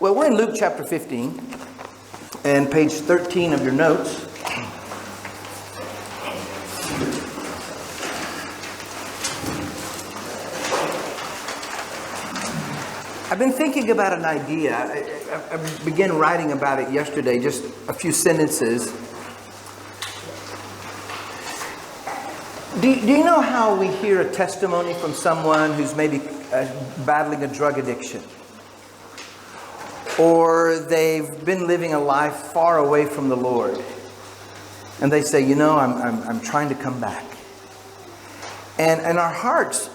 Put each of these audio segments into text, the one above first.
Well, we're in Luke chapter 15 and page 13 of your notes. I've been thinking about an idea. I began writing about it yesterday, just a few sentences. Do you know how we hear a testimony from someone who's maybe battling a drug addiction? Or they've been living a life far away from the Lord. And they say, I'm trying to come back. And our hearts,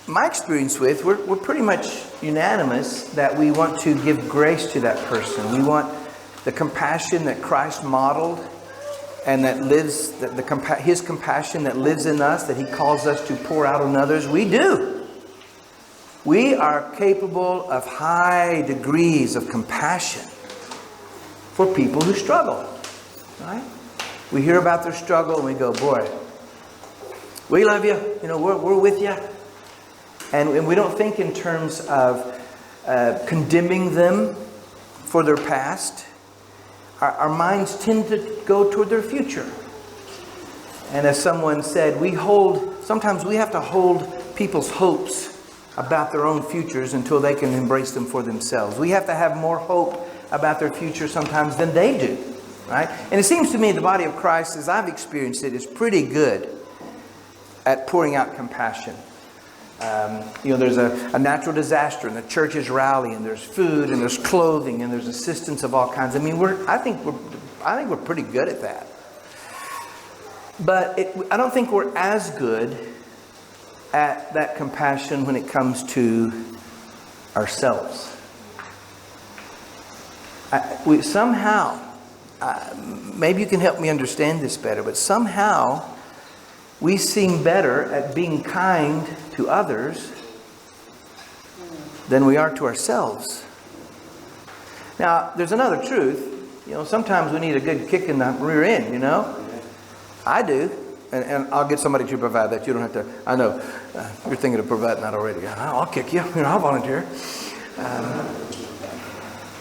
my experience with, we're pretty much unanimous that we want to give grace to that person. We want the compassion that Christ modeled and that lives, His compassion that lives in us, that He calls us to pour out on others. We do. We are capable of high degrees of compassion for people who struggle. Right? We hear about their struggle and we go, boy, we love you. We're with you. And we don't think in terms of condemning them for their past. Our minds tend to go toward their future. And as someone said, sometimes we have to hold people's hopes about their own futures until they can embrace them for themselves. We have to have more hope about their future sometimes than they do. Right? And it seems to me the body of Christ, as I've experienced it, is pretty good at pouring out compassion. There's a natural disaster and the churches rally and there's food and there's clothing and there's assistance of all kinds. I think we're pretty good at that. But I don't think we're as good at that compassion when it comes to ourselves. Maybe you can help me understand this better, but somehow we seem better at being kind to others than we are to ourselves. Now, there's another truth. Sometimes we need a good kick in the rear end, I do. And I'll get somebody to provide that. You don't have to. I know you're thinking of providing that already. I'll kick you. I'll volunteer.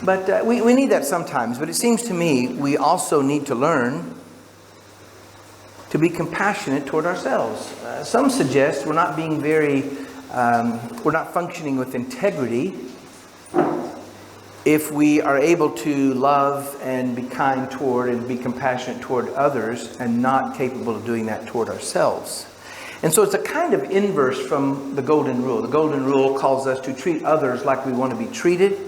But we need that sometimes. But it seems to me we also need to learn to be compassionate toward ourselves. Some suggest we're not being we're not functioning with integrity if we are able to love and be kind toward and be compassionate toward others and not capable of doing that toward ourselves. And so it's a kind of inverse from the Golden Rule. The Golden Rule calls us to treat others like we want to be treated.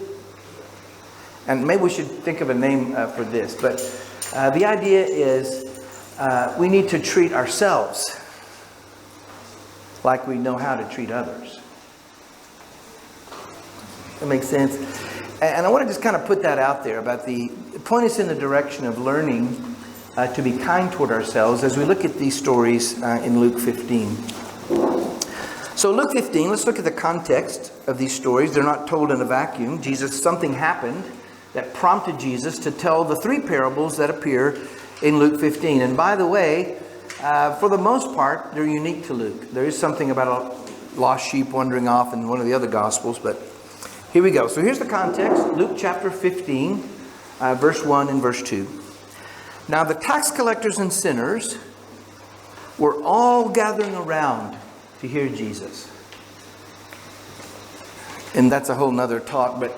And maybe we should think of a name for this. But the idea is we need to treat ourselves like we know how to treat others. That makes sense? And I want to just kind of put that out there about point us in the direction of learning to be kind toward ourselves as we look at these stories in Luke 15. So Luke 15, let's look at the context of these stories. They're not told in a vacuum. Something happened that prompted Jesus to tell the three parables that appear in Luke 15. And by the way, for the most part, they're unique to Luke. There is something about a lost sheep wandering off in one of the other Gospels, but here we go. So here's the context. Luke chapter 15, verse 1 and verse 2. Now the tax collectors and sinners were all gathering around to hear Jesus. And that's a whole nother talk, but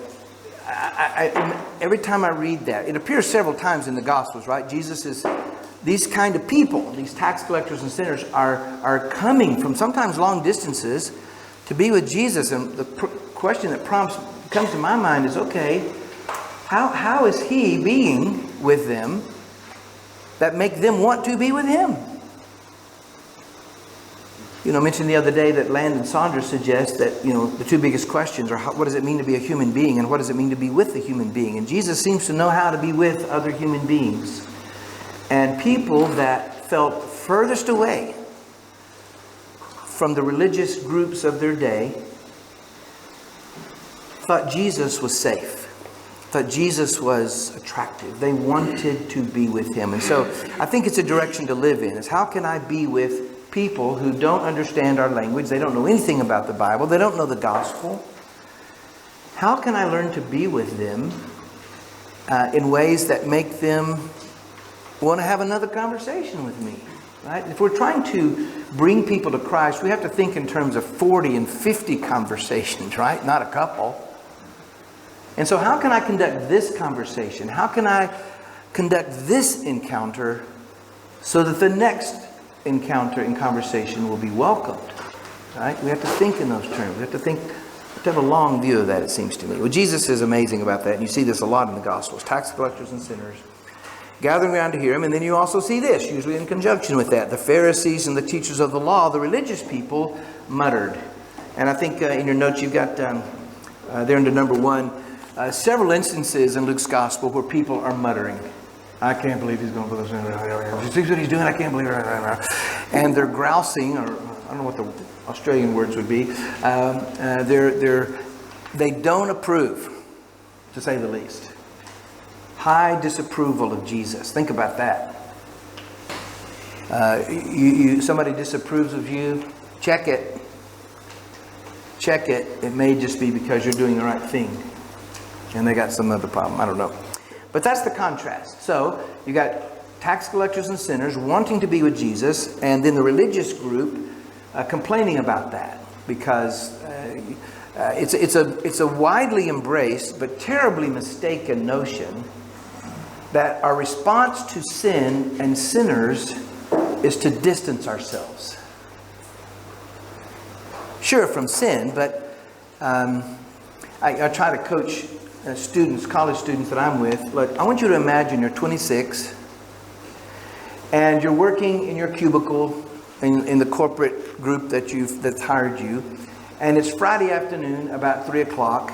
every time I read that, it appears several times in the Gospels, right? These kind of people, these tax collectors and sinners are coming from sometimes long distances to be with Jesus. And the question that comes to my mind is, okay, how is He being with them that make them want to be with Him? I mentioned the other day that Landon Saunders suggests that, the two biggest questions are what does it mean to be a human being and what does it mean to be with a human being? And Jesus seems to know how to be with other human beings. And people that felt furthest away from the religious groups of their day thought Jesus was safe, thought Jesus was attractive. They wanted to be with Him. And so I think it's a direction to live in, is how can I be with people who don't understand our language? They don't know anything about the Bible. They don't know the gospel. how can I learn to be with them in ways that make them want to have another conversation with me? Right? If we're trying to bring people to Christ, we have to think in terms of 40 and 50 conversations, right? Not a couple. And so how can I conduct this conversation? How can I conduct this encounter so that the next encounter and conversation will be welcomed? Right? We have to think in those terms. We have to have a long view of that, it seems to me. Well, Jesus is amazing about that. And you see this a lot in the Gospels. Tax collectors and sinners gathering around to hear him. And then you also see this, usually in conjunction with that. The Pharisees and the teachers of the law, the religious people, muttered. And I think in your notes you've got there under number 1, several instances in Luke's Gospel where people are muttering. I can't believe he's going to put us in. You see what he's doing? I can't believe it. And they're grousing, or I don't know what the Australian words would be. They don't approve, to say the least. High disapproval of Jesus. Think about that. Somebody disapproves of you, check it. Check it. It may just be because you're doing the right thing. And they got some other problem. I don't know. But that's the contrast. So you got tax collectors and sinners wanting to be with Jesus, and then the religious group complaining about that because it's a widely embraced but terribly mistaken notion that our response to sin and sinners is to distance ourselves. Sure, from sin, but I try to coach students, college students that I'm with. Look, I want you to imagine you're 26 and you're working in your cubicle in the corporate group that's hired you, and it's Friday afternoon about 3 o'clock.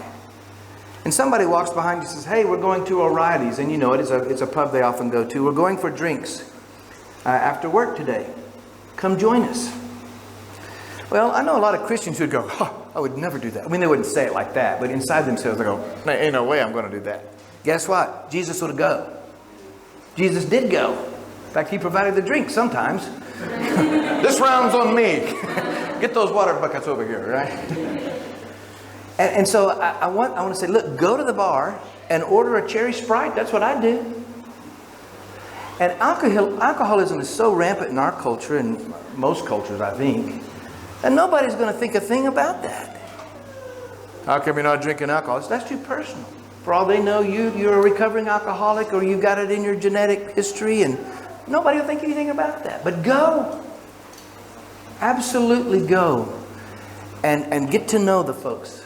And somebody walks behind you and says, hey, we're going to O'Reilly's. And you know it, it's a pub they often go to. We're going for drinks after work today. Come join us. Well, I know a lot of Christians who'd go, oh, I would never do that. I mean, they wouldn't say it like that, but inside themselves they go, ain't no way I'm going to do that. Guess what? Jesus would go. Jesus did go. In fact, he provided the drink sometimes. This round's on me. Get those water buckets over here, right? And so I want to say, look, go to the bar and order a cherry Sprite. That's what I do. And alcoholism is so rampant in our culture, and most cultures, I think, and nobody's going to think a thing about that. How come you're not drinking alcohol? That's too personal. For all they know, you're a recovering alcoholic, or you got it in your genetic history, and nobody will think anything about that. But go. Absolutely go. And get to know the folks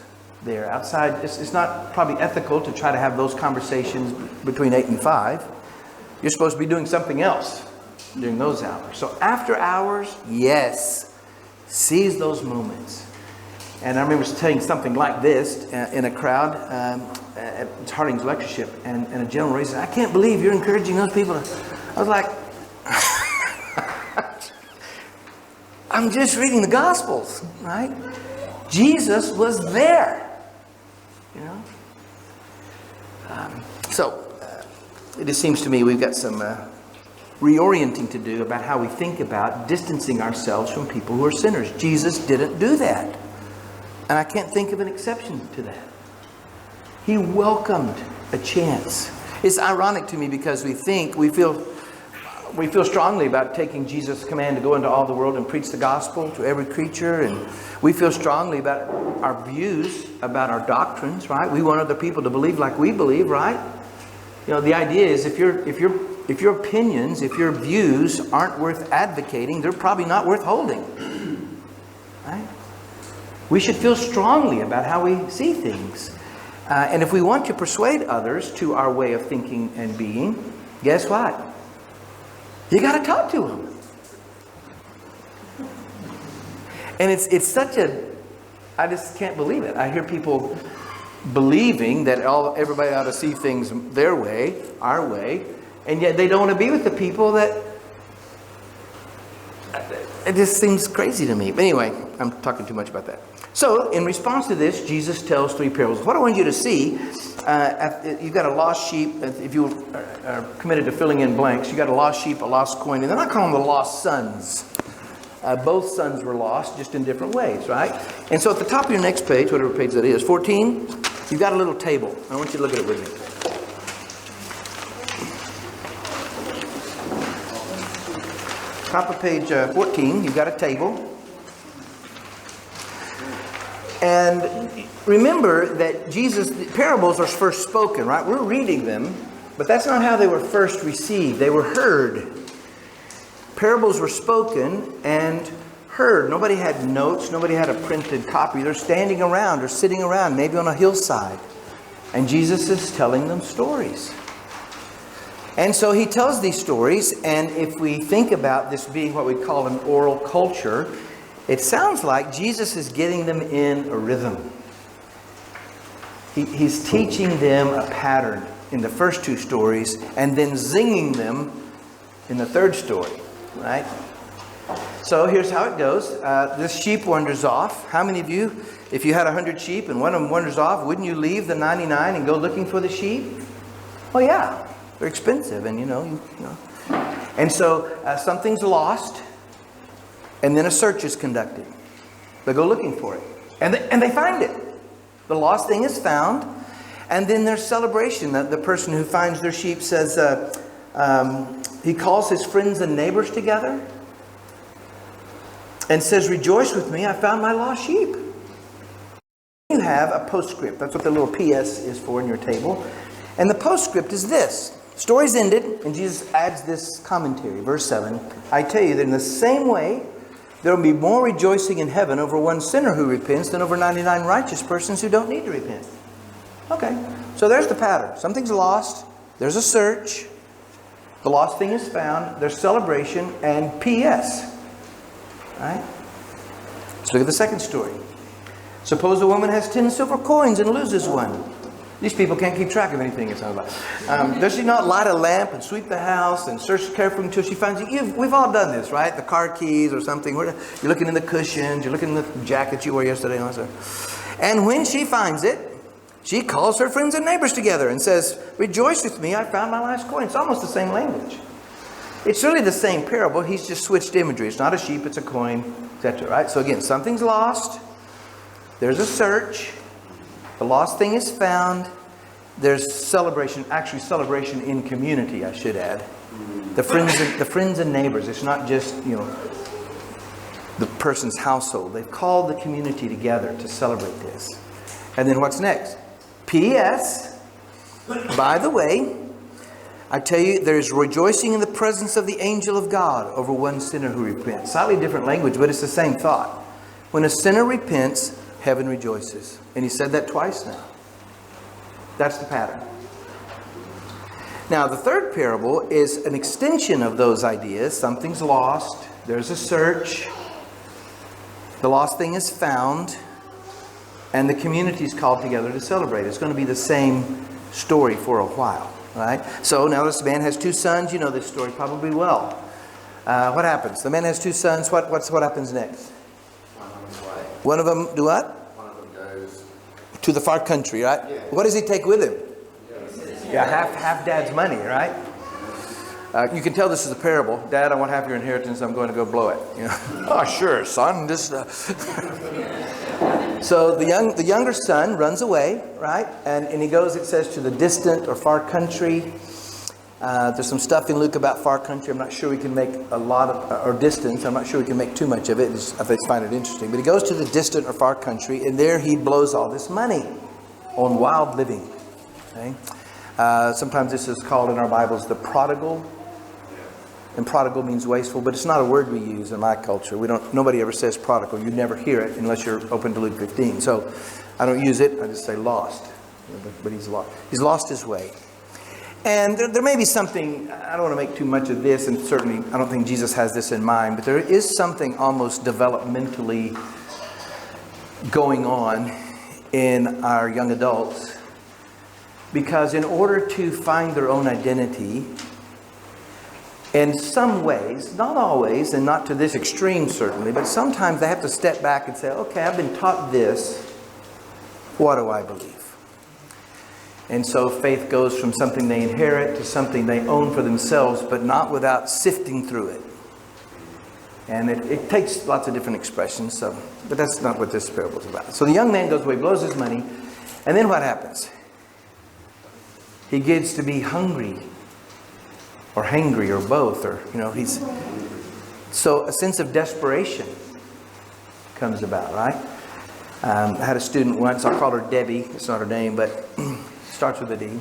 there outside. It's not probably ethical to try to have those conversations between 8 and 5. You're supposed to be doing something else during those hours. So after hours, yes, seize those moments. And I remember saying something like this in a crowd at Harding's lectureship, and a gentleman raised his hand, I can't believe you're encouraging those people. I was like, I'm just reading the Gospels, right? Jesus was there, you know. It just seems to me we've got some reorienting to do about how we think about distancing ourselves from people who are sinners. Jesus didn't do that. And I can't think of an exception to that. He welcomed a chance. It's ironic to me because we feel strongly about taking Jesus' command to go into all the world and preach the gospel to every creature, and we feel strongly about our views about our doctrines, right? We want other people to believe like we believe, right? You know, the idea is if your opinions, if your views aren't worth advocating, they're probably not worth holding, right? We should feel strongly about how we see things. And if we want to persuade others to our way of thinking and being, guess what? You got to talk to them. And it's such I just can't believe it. I hear people believing that everybody ought to see things their way, our way, and yet they don't want to be with the people that... It just seems crazy to me. But anyway, I'm talking too much about that. So, in response to this, Jesus tells 3 parables. What I want you to see, you've got a lost sheep. If you are committed to filling in blanks, you've got a lost sheep, a lost coin, and then I call them the lost sons. Both sons were lost, just in different ways, right? And so at the top of your next page, whatever page that is, 14, You've got a little table. I want you to look at it with me. Top of page 14, you've got a table. And remember that Jesus, the parables are first spoken, right? We're reading them, but that's not how they were first received. They were heard. Parables were spoken and heard. Nobody had notes. Nobody had a printed copy. They're standing around or sitting around, maybe on a hillside. And Jesus is telling them stories. And so he tells these stories, and if we think about this being what we call an oral culture, it sounds like Jesus is getting them in a rhythm. He's teaching them a pattern in the first two stories, and then zinging them in the third story, right? So here's how it goes. This sheep wanders off. How many of you, if you had 100 sheep and one of them wanders off, wouldn't you leave the 99 and go looking for the sheep? Well, yeah. They're expensive, and you know. And so something's lost, and then a search is conducted. They go looking for it, and they find it. The lost thing is found, and then there's celebration. The person who finds their sheep says, he calls his friends and neighbors together, and says, "Rejoice with me, I found my lost sheep." You have a postscript. That's what the little PS is for in your table. And the postscript is this. Story's ended, and Jesus adds this commentary. Verse 7, "I tell you that in the same way, there will be more rejoicing in heaven over one sinner who repents than over 99 righteous persons who don't need to repent." Okay, so there's the pattern. Something's lost. There's a search. The lost thing is found. There's celebration and PS. All right? Let's look at the second story. Suppose a woman has 10 silver coins and loses one. These people can't keep track of anything, it sounds like. Does she not light a lamp and sweep the house and search carefully until she finds it? We've all done this, right? The car keys or something. You're looking in the cushions. You're looking in the jacket you wore yesterday. And when she finds it, she calls her friends and neighbors together and says, "Rejoice with me, I found my last coin." It's almost the same language. It's really the same parable. He's just switched imagery. It's not a sheep, it's a coin, etc. Right? So again, something's lost. There's a search. The lost thing is found. There's celebration, actually celebration in community, I should add. The friends and neighbors. It's not just, the person's household. They've called the community together to celebrate this. And then what's next? P.S. By the way, I tell you, there's rejoicing in the presence of the angel of God over one sinner who repents. Slightly different language, but it's the same thought. When a sinner repents, heaven rejoices. And he said that twice now. That's the pattern. Now, the third parable is an extension of those ideas. Something's lost. There's a search. The lost thing is found. And the community is called together to celebrate. It's going to be the same story for a while. Right? So now this man has two sons. You know this story probably well. What happens? The man has two sons. What happens next? One of them do what? One of them goes to the far country, right? Yeah. What does he take with him? Yeah, half Dad's money, right? You can tell this is a parable. Dad, I want half your inheritance. I'm going to go blow it. Oh, sure, son. So the younger son runs away, right? And he goes, it says, to the distant or far country. There's some stuff in Luke about far country. I'm not sure we can make a lot of, or distance. I'm not sure we can make too much of it. I find it interesting. But he goes to the distant or far country, and there he blows all this money on wild living. Okay? Sometimes this is called in our Bibles the prodigal. And prodigal means wasteful, but it's not a word we use in my culture. Nobody ever says prodigal. You never hear it unless you're open to Luke 15. So I don't use it. I just say lost. But he's lost. He's lost his way. And there may be something, I don't want to make too much of this, and certainly I don't think Jesus has this in mind, but there is something almost developmentally going on in our young adults. Because in order to find their own identity, in some ways, not always, and not to this extreme certainly, but sometimes they have to step back and say, okay, I've been taught this. What do I believe? And so faith goes from something they inherit to something they own for themselves, but not without sifting through it. And it takes lots of different expressions, but that's not what this parable is about. So the young man goes away, blows his money, And then what happens? He gets to be hungry or hangry or both, or, so a sense of desperation comes about, right? I had a student once, I'll call her Debbie, it's not her name, but starts with a D.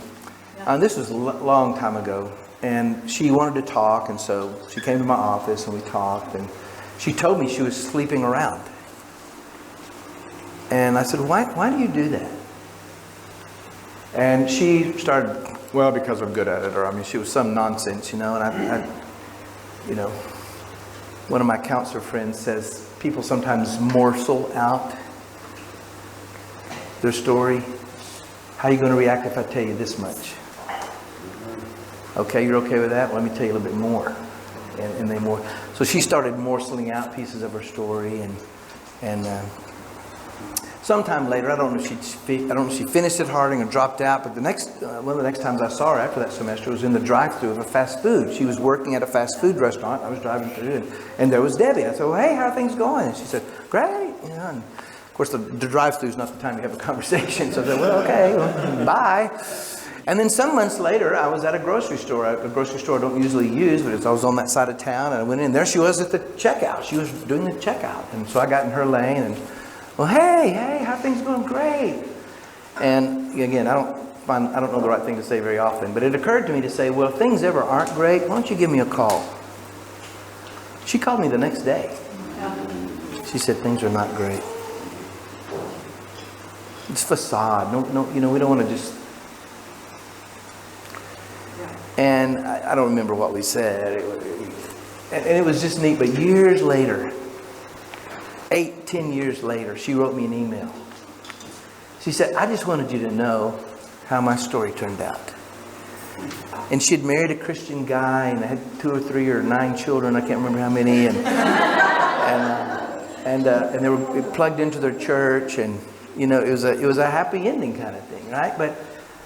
This was a long time ago, and she wanted to talk, and so she came to my office and we talked, and she told me she was sleeping around. And I said, why do you do that? And she started, well, because I'm good at it, or she was some nonsense, and I one of my counselor friends says people sometimes morsel out their story. How are you going to react if I tell you this much? Okay, you're okay with that? Well, let me tell you a little bit more. And they more. So she started morsels out pieces of her story, and sometime later, I don't know if she finished it harding or dropped out, but one of the next times I saw her after that semester was in the drive-thru of a fast food. She was working at a fast food restaurant. I was driving through, and there was Debbie. I said, well, hey, how are things going? And she said, great. And of course, the drive-thru is not the time to have a conversation. So I said, well, okay, bye. And then some months later, I was at a grocery store I don't usually use, but I was on that side of town, and I went in. There she was at the checkout. She was doing the checkout. And so I got in her lane, and, well, hey, how are things going? Great. And again, I don't know the right thing to say very often, but it occurred to me to say, well, if things ever aren't great, why don't you give me a call? She called me the next day. She said, things are not great. It's facade. No, we don't want to just... And I don't remember what we said. And it was just neat. But years later, 8-10 years later, she wrote me an email. She said, I just wanted you to know how my story turned out. And she'd married a Christian guy and had 2 or 3 or 9 children. I can't remember how many. And they were plugged into their church. And, it was a happy ending kind of thing, right? But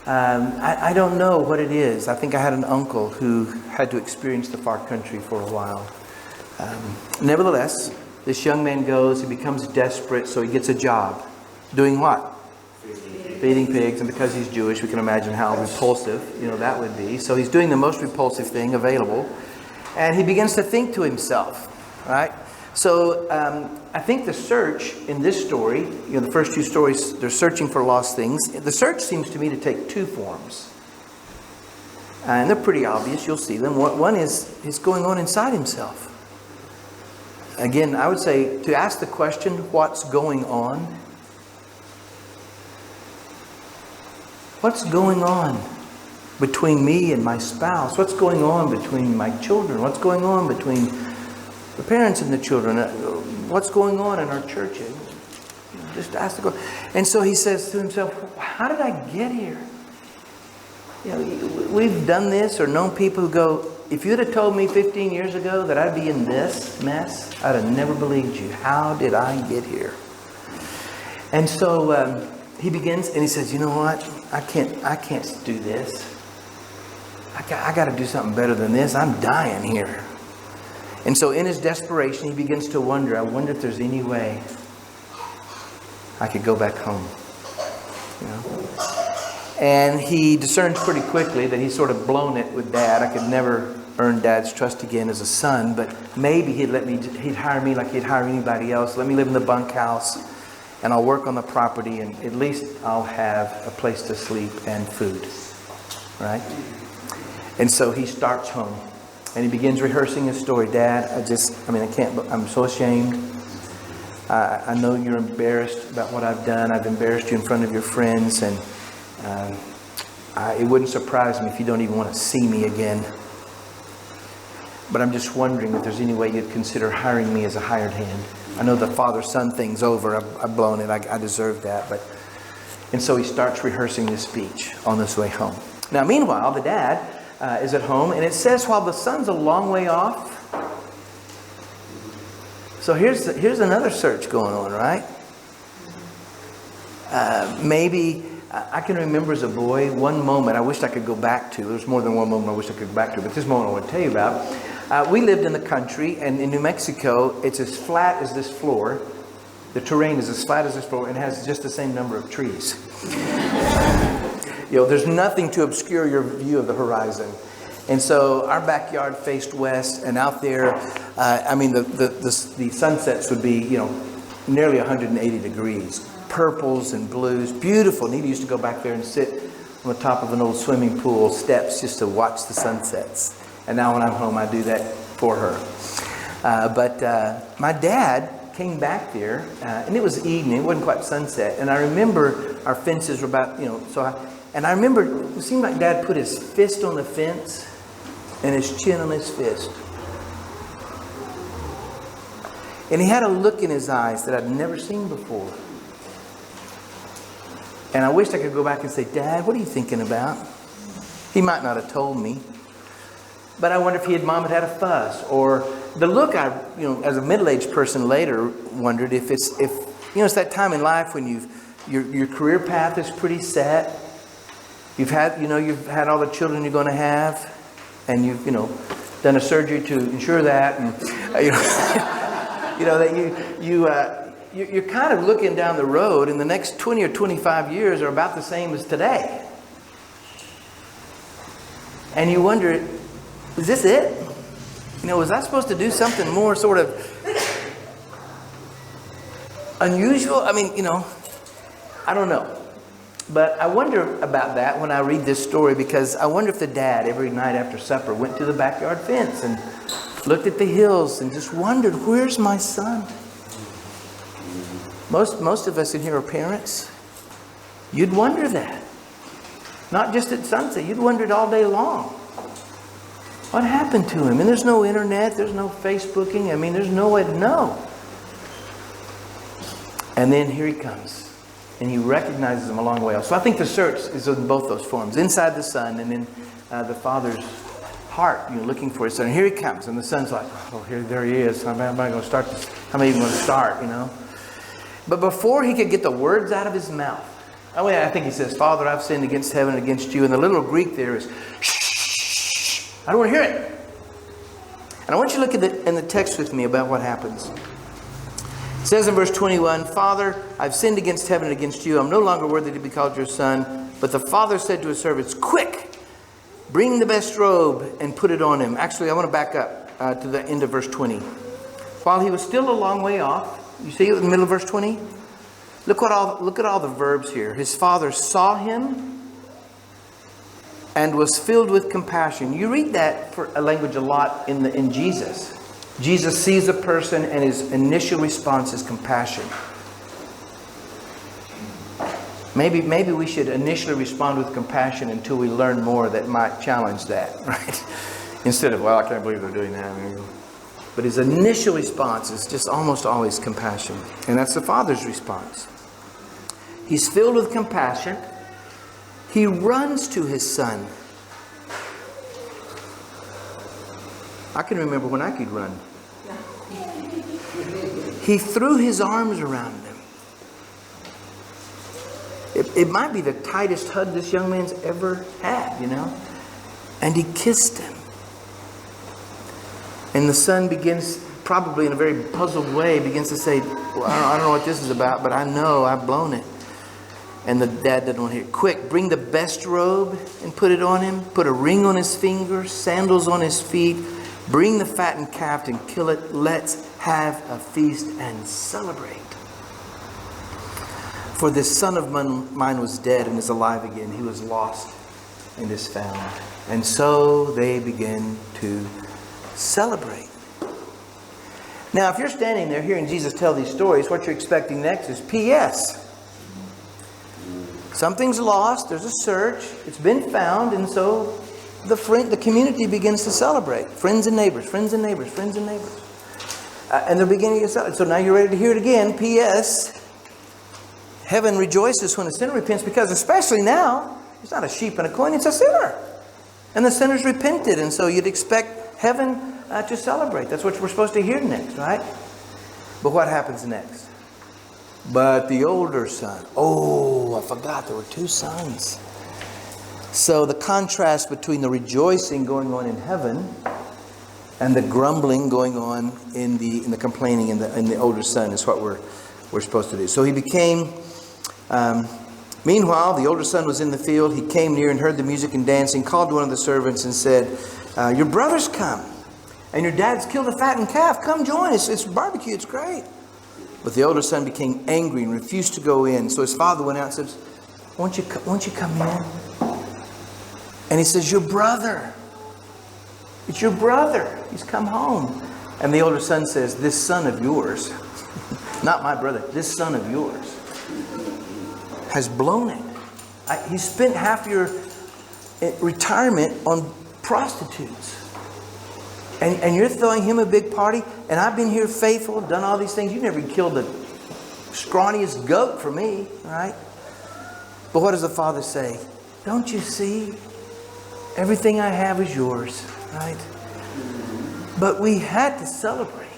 I don't know what it is. I think I had an uncle who had to experience the far country for a while. Nevertheless, this young man goes, he becomes desperate, so he gets a job. Doing what? Feeding pigs. And because he's Jewish, we can imagine how repulsive, that would be. So he's doing the most repulsive thing available. And he begins to think to himself, right? So I think the search in this story, the first 2 stories, they're searching for lost things. The search seems to me to take 2 forms. And they're pretty obvious. You'll see them. One is going on inside himself. Again, I would say to ask the question, what's going on? What's going on between me and my spouse? What's going on between my children? What's going on between the parents and the children? What's going on in our churches? Just ask the question. And so he says to himself, how did I get here? We've done this or known people who go, if you'd have told me 15 years ago that I'd be in this mess, I'd have never believed you. How did I get here? And so he begins and he says, you know what? I can't do this. I got to do something better than this. I'm dying here. And so in his desperation, he begins to wonder, I wonder if there's any way I could go back home. And he discerns pretty quickly that he's sort of blown it with Dad. I could never earn Dad's trust again as a son, but maybe he'd hire me like he'd hire anybody else. Let me live in the bunkhouse and I'll work on the property and at least I'll have a place to sleep and food. Right? And so he starts home and he begins rehearsing his story. Dad, I'm so ashamed. I know you're embarrassed about what I've done. I've embarrassed you in front of your friends, and it wouldn't surprise me if you don't even want to see me again. But I'm just wondering if there's any way you'd consider hiring me as a hired hand. I know the father-son thing's over. I've blown it. I deserve that. And so he starts rehearsing this speech on this way home. Now, meanwhile, the dad is at home, and it says while the son's a long way off. So here's another search going on, right? Maybe I can remember as a boy one moment I wished I could go back to. There's more than one moment I wish I could go back to, but this moment I want to tell you about. We lived in the country, and in New Mexico, it's as flat as this floor, The terrain is as flat as this floor and has just the same number of trees. There's nothing to obscure your view of the horizon. And so our backyard faced west, and out there, the sunsets would be, nearly 180 degrees. Purples and blues, beautiful. Nita used to go back there and sit on the top of an old swimming pool steps just to watch the sunsets. And now when I'm home, I do that for her. But my dad came back there, and it was evening. It wasn't quite sunset. And I remember our fences were about, and I remember it seemed like Dad put his fist on the fence and his chin on his fist. And he had a look in his eyes that I'd never seen before. And I wished I could go back and say, Dad, what are you thinking about? He might not have told me. But I wonder if Mom had had a fuss. Or the look as a middle-aged person later wondered if it's that time in life when your career path is pretty set. You've had all the children you're going to have. And you've, done a surgery to ensure that. And, that you're kind of looking down the road, and the next 20 or 25 years are about the same as today. And you wonder, is this it? Was I supposed to do something more sort of unusual? I don't know. But I wonder about that when I read this story, because I wonder if the dad every night after supper went to the backyard fence and looked at the hills and just wondered, where's my son? Most of us in here are parents. You'd wonder that. Not just at sunset. You'd wonder it all day long. What happened to him? And there's no internet. There's no Facebooking. There's no way to know. And then here he comes. And he recognizes him a long way off. So I think the search is in both those forms. Inside the son and in the father's heart, looking for his son. And here he comes. And the son's like, there he is. How am I going to start this? How am I even going to start, But before he could get the words out of his mouth, I think he says, Father, I've sinned against heaven and against you. And the little Greek there is, shh, I don't want to hear it. And I want you to look in the text with me about what happens. It says in verse 21, Father, I've sinned against heaven and against you. I'm no longer worthy to be called your son. But the father said to his servants, quick, bring the best robe and put it on him. Actually, I want to back up to the end of verse 20. While he was still a long way off, you see it in the middle of verse 20? Look at all the verbs here. His father saw him and was filled with compassion. You read that for a language a lot in Jesus. Jesus sees a person and his initial response is compassion. Maybe we should initially respond with compassion until we learn more that might challenge that, right? Instead of, I can't believe they're doing that. But his initial response is just almost always compassion. And that's the Father's response. He's filled with compassion. He runs to his son. I can remember when I could run. He threw his arms around him. It might be the tightest hug this young man's ever had, And he kissed him. And the son begins, probably in a very puzzled way, begins to say, I don't know what this is about, but I know I've blown it. And the dad doesn't want to hear it. Quick, bring the best robe and put it on him. Put a ring on his finger, sandals on his feet. Bring the fattened calf and kill it. Let's have a feast and celebrate. For this son of mine was dead and is alive again. He was lost and is found. And so they begin to celebrate. Now, if you're standing there hearing Jesus tell these stories, what you're expecting next is P.S. Something's lost. There's a search. It's been found. And so the community begins to celebrate. Friends and neighbors, friends and neighbors, friends and neighbors. And they're beginning to celebrate. So now you're ready to hear it again. P.S. Heaven rejoices when a sinner repents, because especially now, it's not a sheep and a coin, it's a sinner. And the sinner's repented. And so you'd expect heaven to celebrate. That's what we're supposed to hear next, right? But what happens next? But the older son. Oh, I forgot there were two sons. So the contrast between the rejoicing going on in heaven and the grumbling going on in the complaining in the older son is what we're we're supposed to do. So he became, meanwhile, the older son was in the field. He came near and heard the music and dancing, called to one of the servants and said, your brother's come, and your dad's killed a fattened calf. Come join us. It's barbecue. It's great. But the older son became angry and refused to go in. So his father went out and says, won't you come in? And he says, your brother. It's your brother. He's come home. And the older son says, this son of yours, not my brother, this son of yours has blown it. He spent half your retirement on prostitutes. And you're throwing him a big party. And I've been here faithful, done all these things. You never killed the scrawniest goat for me, right? But what does the father say? Don't you see? Everything I have is yours, right? But we had to celebrate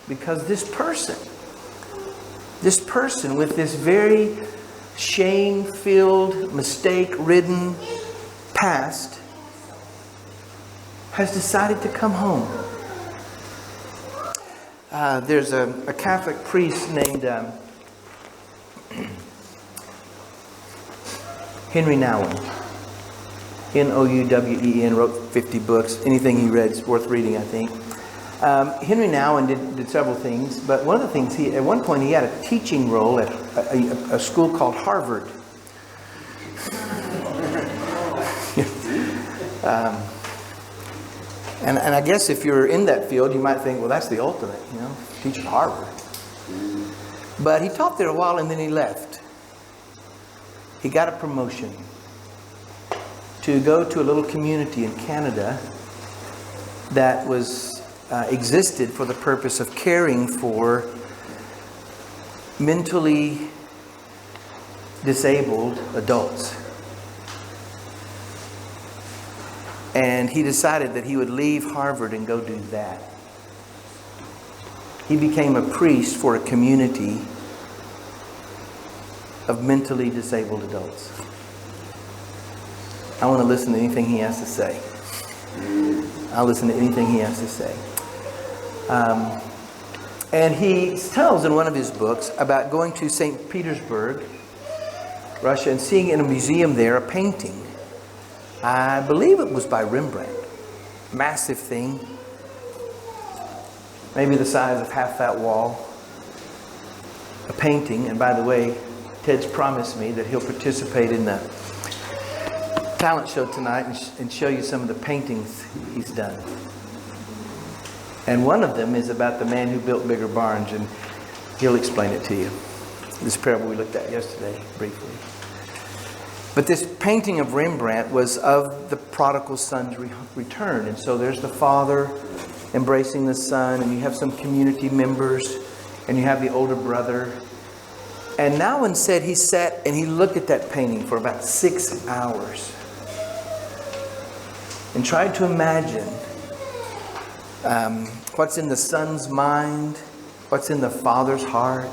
because this person with this very shame-filled, mistake-ridden past has decided to come home. There's a Catholic priest named Henry Nouwen. Nouwen, wrote 50 books. Anything he read is worth reading, I think. Henry Nouwen did several things, but one of the things, at one point he had a teaching role at a school called Harvard. And I guess if you're in that field, you might think, well, that's the ultimate, teach at Harvard. But he taught there a while and then he left. He got a promotion to go to a little community in Canada that was existed for the purpose of caring for mentally disabled adults. And he decided that he would leave Harvard and go do that. He became a priest for a community of mentally disabled adults. I want to listen to anything he has to say. I'll listen to anything he has to say. And he tells in one of his books about going to St. Petersburg, Russia, and seeing in a museum there a painting. I believe it was by Rembrandt. Massive thing. Maybe the size of half that wall. A painting. And by the way, Ted's promised me that he'll participate in the talent show tonight and show you some of the paintings he's done. And one of them is about the man who built bigger barns, and he'll explain it to you. This parable we looked at yesterday briefly. But this painting of Rembrandt was of the prodigal son's return. And so there's the father embracing the son, and you have some community members, and you have the older brother. And Nouwen said he sat and he looked at that painting for about 6 hours and tried to imagine what's in the son's mind, what's in the father's heart.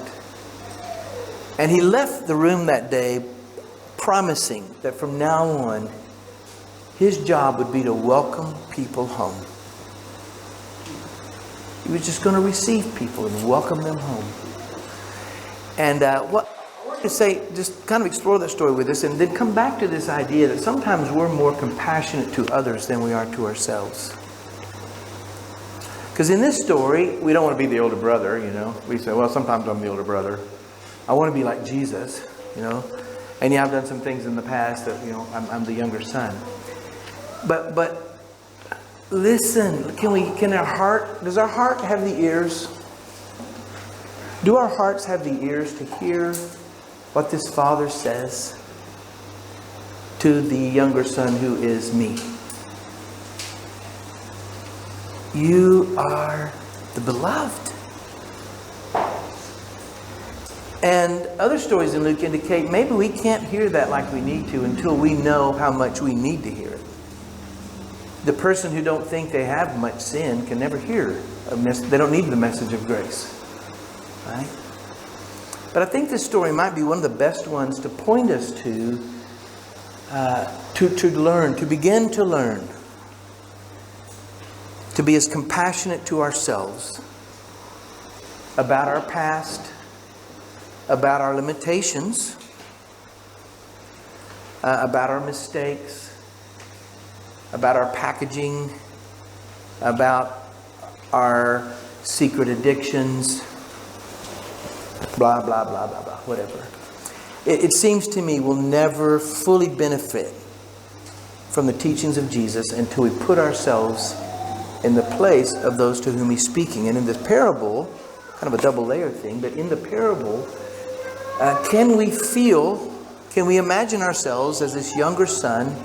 And he left the room that day promising that from now on, his job would be to welcome people home. He was just going to receive people and welcome them home. And what I want to say, just kind of explore that story with us and then come back to this idea that sometimes we're more compassionate to others than we are to ourselves. Because in this story, we don't want to be the older brother, We say, well, sometimes I'm the older brother. I want to be like Jesus, And I've done some things in the past that, I'm the younger son. But listen, does our heart have the ears? Do our hearts have the ears to hear what this father says to the younger son who is me? You are the beloved. And other stories in Luke indicate maybe we can't hear that like we need to until we know how much we need to hear it. The person who don't think they have much sin can never hear they don't need the message of grace. Right? But I think this story might be one of the best ones to point us to learn, to begin to learn, to be as compassionate to ourselves about our past, about our limitations, about our mistakes, about our packaging, about our secret addictions, blah, blah, blah, blah, blah, whatever. It seems to me we'll never fully benefit from the teachings of Jesus until we put ourselves in the place of those to whom He's speaking. And in this parable, kind of a double layer thing, but in the parable, can we imagine ourselves as this younger son?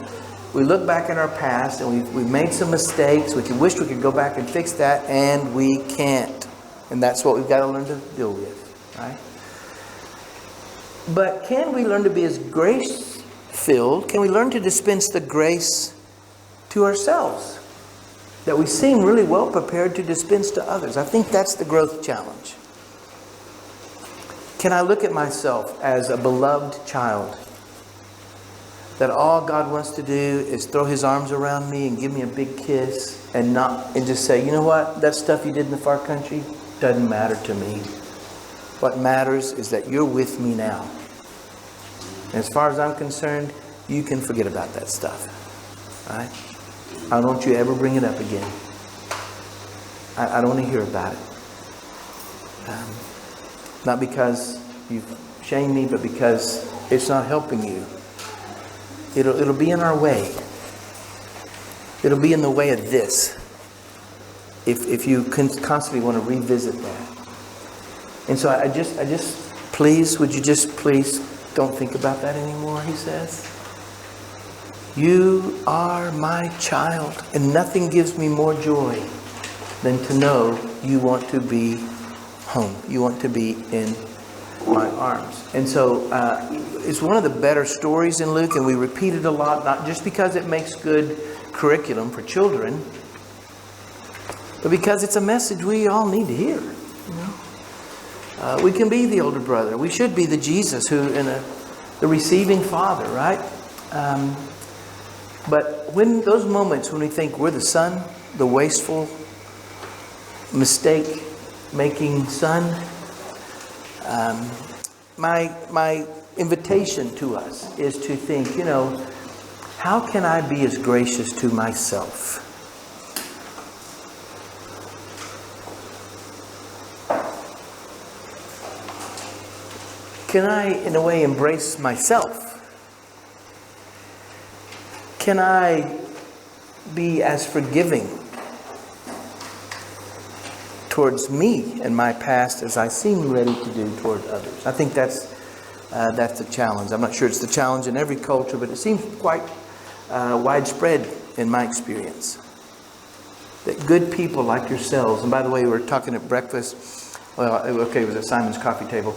We look back in our past and we've made some mistakes. We wish we could go back and fix that, and we can't. And that's what we've got to learn to deal with, right? But can we learn to be as grace-filled? Can we learn to dispense the grace to ourselves that we seem really well prepared to dispense to others? I think that's the growth challenge. Can I look at myself as a beloved child that all God wants to do is throw His arms around me and give me a big kiss and just say, you know what, that stuff you did in the far country doesn't matter to me. What matters is that you're with me now. And as far as I'm concerned, you can forget about that stuff. Right? I don't want you to ever bring it up again. I don't want to hear about it. Not because you've shamed me, but because it's not helping you. It'll be in our way. It'll be in the way of this. If you constantly want to revisit that. And so I just, please, would you just please don't think about that anymore, He says. You are my child, and nothing gives me more joy than to know you want to be home. You want to be in my arms. And so it's one of the better stories in Luke, and we repeat it a lot, not just because it makes good curriculum for children, but because it's a message we all need to hear. You know? We can be the older brother. We should be the Jesus the receiving father, right? But when those moments when we think we're the son, the wasteful, mistake-making son, my invitation to us is to think, how can I be as gracious to myself? Can I, in a way, embrace myself? Can I be as forgiving towards me and my past as I seem ready to do toward others? I think that's the challenge. I'm not sure it's the challenge in every culture, but it seems quite widespread in my experience. That good people like yourselves, and by the way, we were talking at breakfast. Well, okay, it was at Simon's coffee table.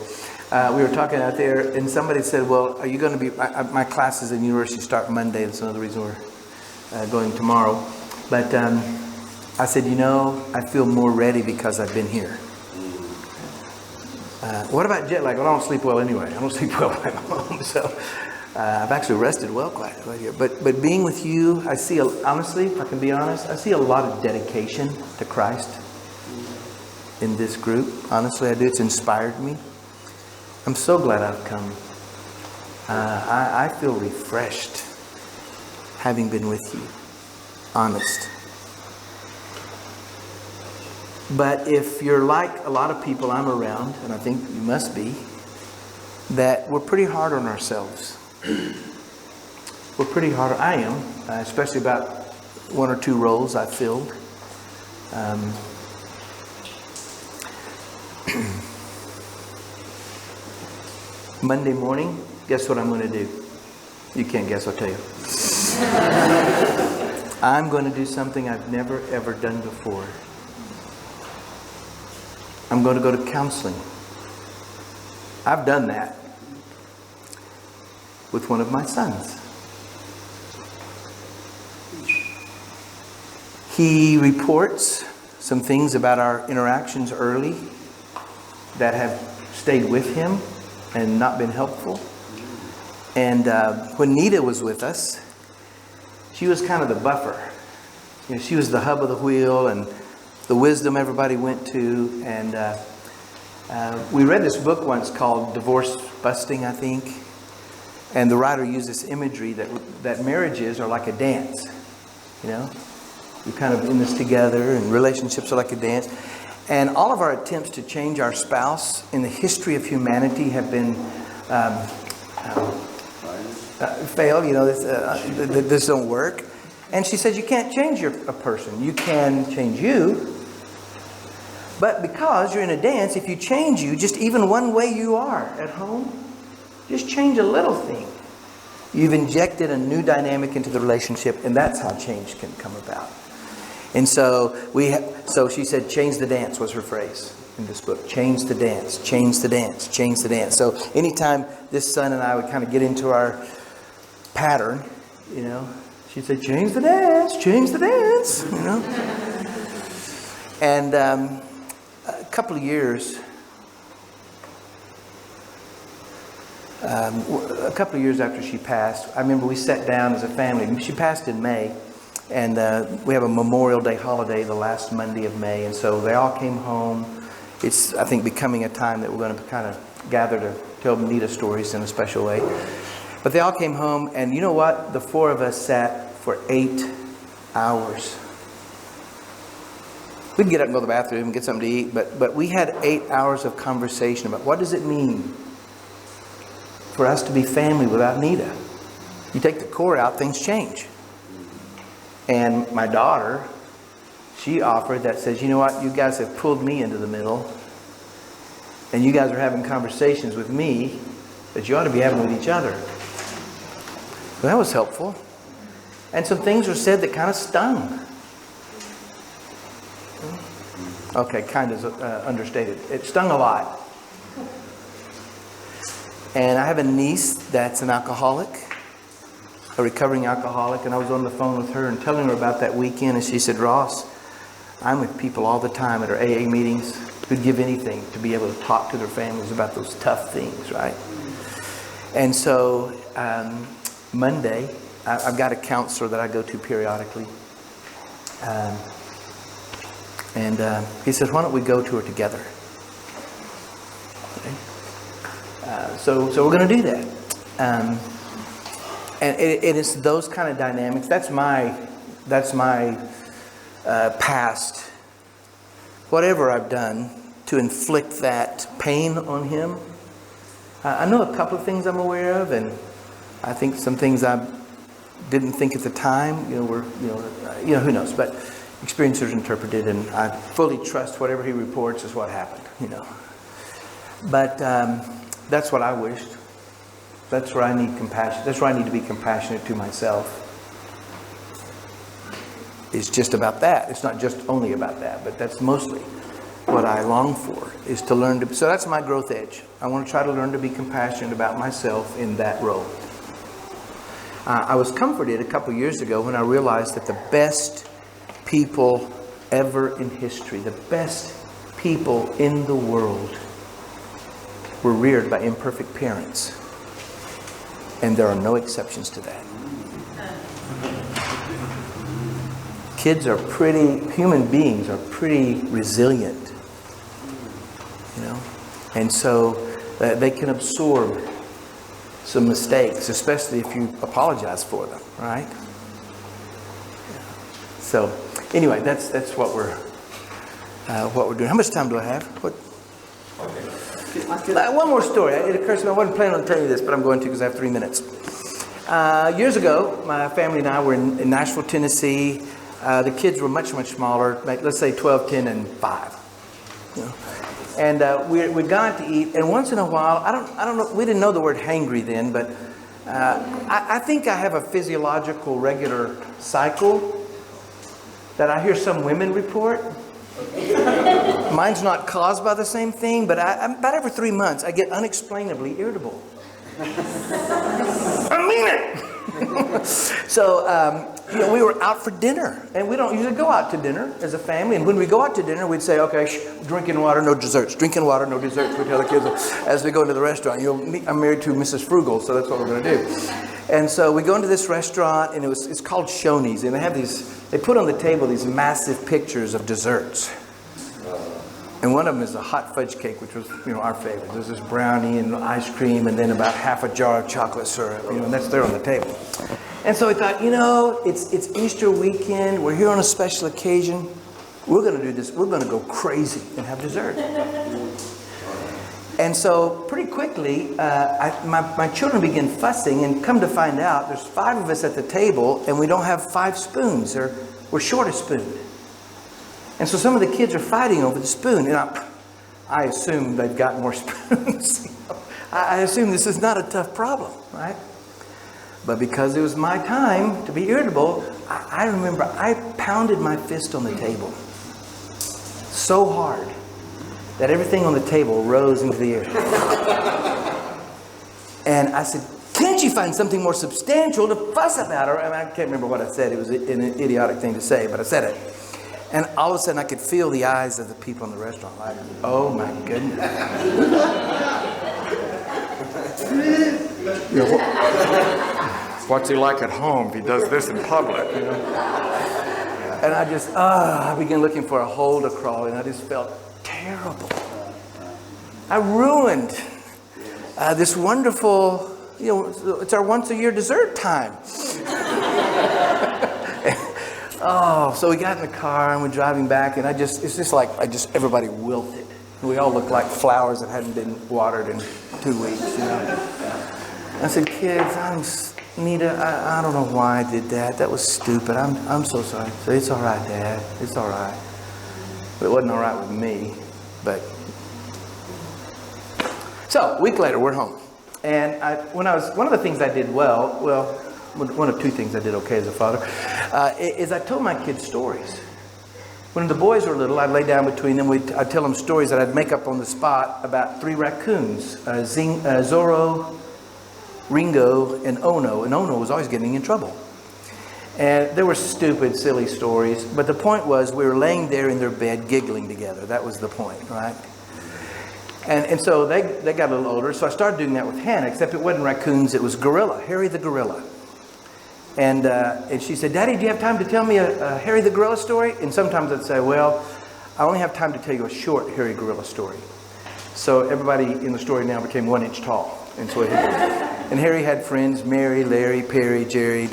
We were talking out there, and somebody said, well, are you going to be... My classes in university start Monday. That's another reason we're going tomorrow. But I said, I feel more ready because I've been here. What about jet lag? Well, I don't sleep well anyway. I don't sleep well when I'm home. So I've actually rested well quite here. But being with you, I see, honestly, if I can be honest, I see a lot of dedication to Christ in this group. Honestly, I do. It's inspired me. I'm so glad I've come. I feel refreshed having been with you. Honest. But if you're like a lot of people I'm around, and I think you must be, that we're pretty hard on ourselves. We're pretty hard. I am, especially about one or two roles I filled. Monday morning, guess what I'm going to do? You can't guess, I'll tell you. I'm going to do something I've never, ever done before. I'm going to go to counseling. I've done that with one of my sons. He reports some things about our interactions early that have stayed with him and not been helpful. And when Nita was with us, she was kind of the buffer. She was the hub of the wheel and the wisdom everybody went to. And We read this book once called Divorce Busting, I think. And the writer used this imagery that marriages are like a dance. You know? We're kind of in this together, and relationships are like a dance. And all of our attempts to change our spouse in the history of humanity have been failed. You know, this don't work. And she says you can't change a person. You can change you. But because you're in a dance, if you change you, just even one way you are at home, just change a little thing. You've injected a new dynamic into the relationship, and that's how change can come about. And so so she said, change the dance was her phrase in this book. Change the dance, change the dance, change the dance. So anytime this son and I would kind of get into our pattern, you know, she'd say, change the dance, change the dance, you know. And a couple of years after she passed, I remember we sat down as a family. She passed in May, and we have a Memorial Day holiday the last Monday of May, and so they all came home. It's, I think, becoming a time that we're going to kind of gather to tell Nita stories in a special way. But they all came home, and you know what? The four of us sat for 8 hours. We'd get up and go to the bathroom and get something to eat, but we had 8 hours of conversation about what does it mean for us to be family without Nita. You take the core out, things change. And my daughter, she offered that, says, you know what, you guys have pulled me into the middle, and you guys are having conversations with me that you ought to be having with each other. Well, that was helpful. And some things were said that kind of stung. Okay, kind of understated. It stung a lot. And I have a niece that's an alcoholic, a recovering alcoholic, and I was on the phone with her and telling her about that weekend, and she said, Ross, I'm with people all the time at our AA meetings who'd give anything to be able to talk to their families about those tough things, right? And so Monday, I've got a counselor that I go to periodically. And he says, why don't we go to her together? Okay. So we're going to do that. And it is those kind of dynamics. That's my past. Whatever I've done to inflict that pain on him. I know a couple of things I'm aware of, and I think some things I didn't think at the time. Who knows? But experiencers interpreted, and I fully trust whatever he reports is what happened. You know. But that's what I wished. That's where I need compassion. That's where I need to be compassionate to myself. It's just about that. It's not just only about that, but that's mostly what I long for, is to learn to. So that's my growth edge. I want to try to learn to be compassionate about myself in that role. I was comforted a couple years ago when I realized that the best people ever in history, the best people in the world, were reared by imperfect parents. And there are no exceptions to that. Human beings are pretty resilient, you know, and so they can absorb some mistakes, especially if you apologize for them, right? So, anyway, that's what we're doing. How much time do I have? One more story. It occurs to me, I wasn't planning on telling you this, but I'm going to because I have 3 minutes. Years ago, my family and I were in Nashville, Tennessee. The kids were much, much smaller, like, let's say 12, 10, and 5. You know? And we'd gone out to eat, and once in a while, I don't know, we didn't know the word hangry then, but I think I have a physiological regular cycle that I hear some women report. Mine's not caused by the same thing, but about every 3 months, I get unexplainably irritable. I mean it! So, we were out for dinner, and we don't usually go out to dinner as a family. And when we go out to dinner, we'd say, okay, drinking water, no desserts. Drinking water, no desserts. We tell the kids as we go into the restaurant. I'm married to Mrs. Frugal, so that's what we're going to do. And so we go into this restaurant, and it's called Shoney's, and they put on the table these massive pictures of desserts. And one of them is a hot fudge cake, which was, our favorite. There's this brownie and ice cream and then about half a jar of chocolate syrup, and that's there on the table. And so we thought, it's Easter weekend. We're here on a special occasion. We're going to do this. We're going to go crazy and have dessert. And so pretty quickly, my children begin fussing, and come to find out, there's 5 of us at the table, and we don't have 5 spoons. We're short a spoon. And so some of the kids are fighting over the spoon, and I assume they've got more spoons. I assume this is not a tough problem, right? But because it was my time to be irritable, I remember I pounded my fist on the table so hard that everything on the table rose into the air. And I said, can't you find something more substantial to fuss about? I can't remember what I said. It was an idiotic thing to say, but I said it. And all of a sudden I could feel the eyes of the people in the restaurant like, oh my goodness. What's he like at home if he does this in public? And I began looking for a hole to crawl in. I just felt terrible. I ruined this wonderful, it's our once a year dessert time. So we got in the car and we're driving back, and everybody wilted. We all looked like flowers that hadn't been watered in 2 weeks, I said, kids, Nita, I don't know why I did that. That was stupid. I'm so sorry. So it's all right, Dad. It's all right. But it wasn't all right with me. So a week later, we're home. And one of the things I did one of 2 things I did okay as a father, is I told my kids stories. When the boys were little, I'd lay down between them. I'd tell them stories that I'd make up on the spot about 3 raccoons, Zorro, Ringo, and Ono. And Ono was always getting in trouble. And they were stupid, silly stories. But the point was, we were laying there in their bed giggling together. That was the point, right? And so they got a little older. So I started doing that with Hannah, except it wasn't raccoons. It was gorilla, Harry the gorilla. And she said, Daddy, do you have time to tell me a Harry the gorilla story? And sometimes I'd say, well, I only have time to tell you a short Harry gorilla story. So everybody in the story now became 1 inch tall. And so and Harry had friends, Mary, Larry, Perry, Jerry.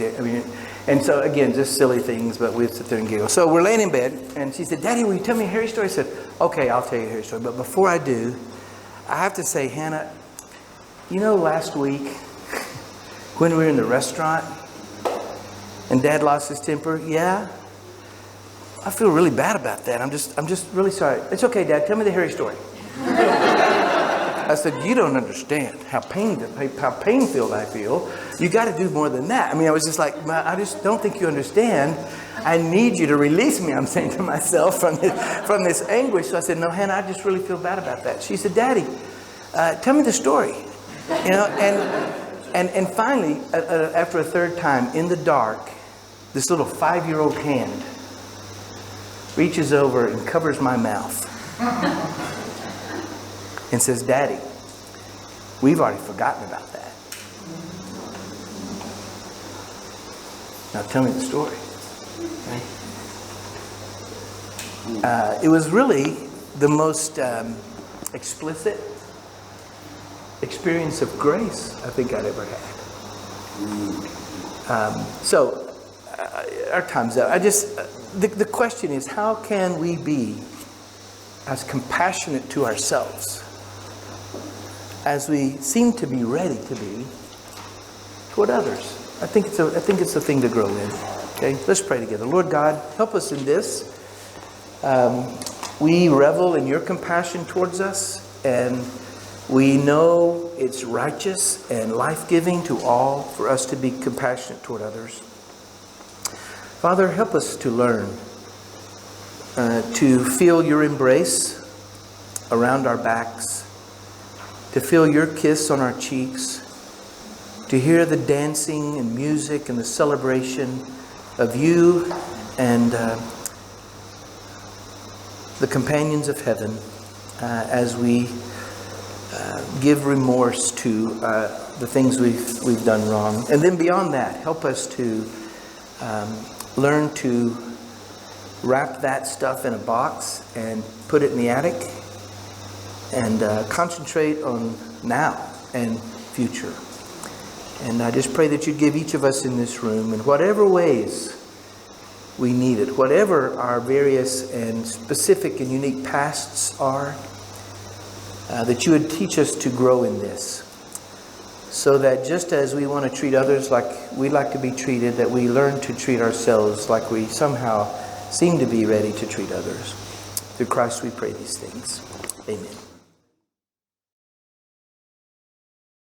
And so again, just silly things, but we'd sit there and giggle. So we're laying in bed, and she said, Daddy, will you tell me a Harry story? I said, okay, I'll tell you a Harry story. But before I do, I have to say, Hannah, last week when we were in the restaurant and Dad lost his temper, yeah, I feel really bad about that. I'm just really sorry. It's okay, Dad, tell me the Harry story. I said, you don't understand how pain-filled I feel. You got to do more than that. I was just like, I just don't think you understand. I need you to release me, I'm saying to myself, from this anguish. So I said, no, Hannah, I just really feel bad about that. She said, Daddy, tell me the story. And finally, after a 3rd time, in the dark, this little 5-year-old hand reaches over and covers my mouth and says, Daddy, we've already forgotten about that. Now tell me the story. Okay? It was really the most explicit experience of grace I think I'd ever had. Our time's up. The question is, how can we be as compassionate to ourselves as we seem to be ready to be toward others? I think it's a thing to grow in. Okay, let's pray together. Lord God, help us in this. We revel in your compassion towards us, and we know it's righteous and life-giving to all for us to be compassionate toward others. Father, help us to learn to feel your embrace around our backs, to feel your kiss on our cheeks, to hear the dancing and music and the celebration of you and the companions of heaven as we give remorse to the things we've done wrong. And then beyond that, help us to learn to wrap that stuff in a box and put it in the attic and concentrate on now and future. And I just pray that you'd give each of us in this room, in whatever ways we need it, whatever our various and specific and unique pasts are, that you would teach us to grow in this. So that just as we want to treat others like we like to be treated, that we learn to treat ourselves like we somehow seem to be ready to treat others. Through Christ we pray these things. Amen.